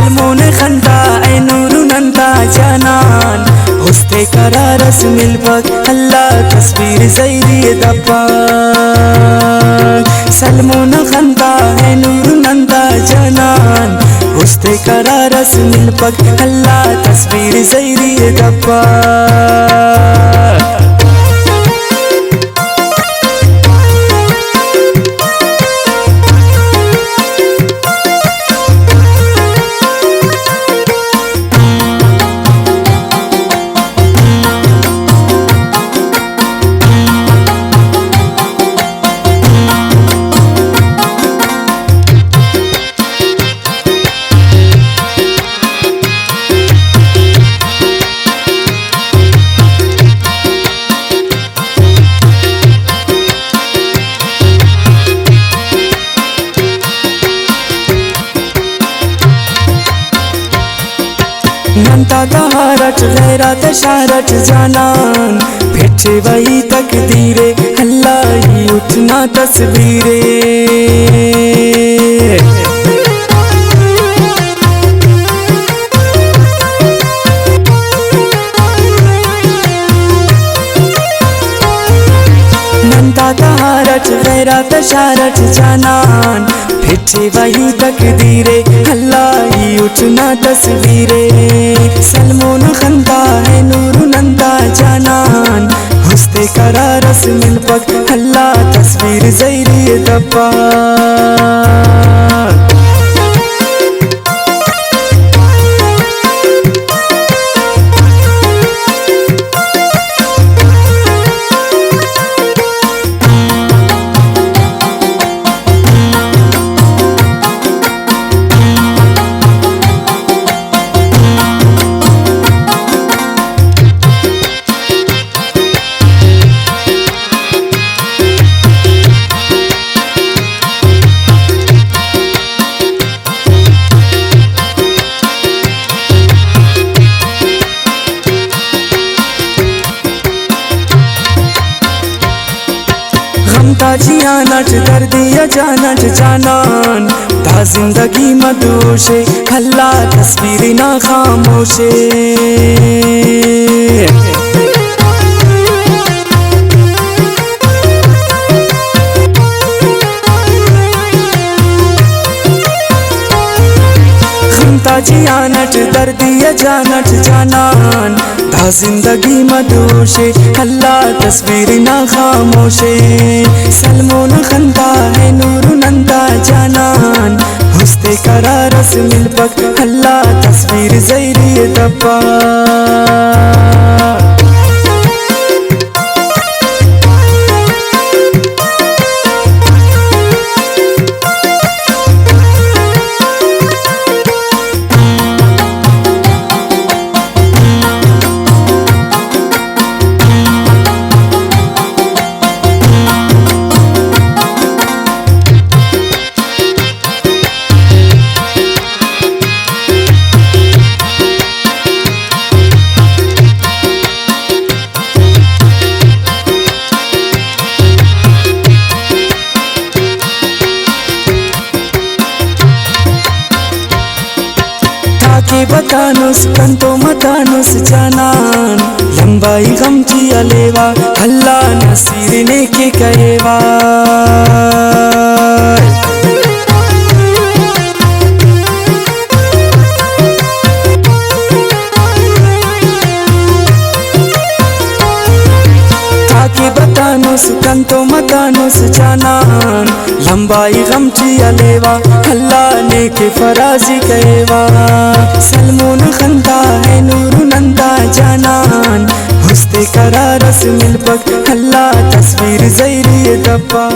Salmon खंदा ए Nuru Nanda जानान हुस्ते करारस मिलबक अल्लाह तस्वीर ज़ैरी दपा Salmon खंदा ए नूरू नंदा जानान हुस्ते करारस मिलबक अल्लाह तस्वीर ज़ैरी दपा नंता तहारट गैरत शारट जानान फिर वही तकदीरे अल्लाह ही उठना तस्वीरे नंता तहारट गैरत शारट जानान फिर वही तकदीरे अल्लाह ही उठना तस्वीरे सलमोन खंदा है नूरू नंदा जानान हुस्ते करारस मिलबक अल्लाह तस्वीर ज़ैरी दपा गमता जियानट दर्दिया जानट जानान ता जिंदगी मदोशे अल्लाह तस्वीर ना खामोशे गमता जियानट दर्दिया जानट जानान ता जिंदगी मदोशे अल्लाह तस्वीर ना खामोशे सलमोन खंदा है नूरू नंदा जानान हुस्ते करारस मिलबक अल्लाह तस्वीर ज़ैरी दपा के बतानुस कंतो मतानुस जानान लंबाई गम की अलेवा अल्लाह नसीर ने के कहेवा के बतानुस कंतो मतानुस जानान लंबाई गम की अलेवा अल्लाह ने के फराजी कहेवा सलमोन खंदा है नूरू नंदा जानान हुस्ते करारस मिलबक अल्लाह तस्वीर ज़ैरी दपा।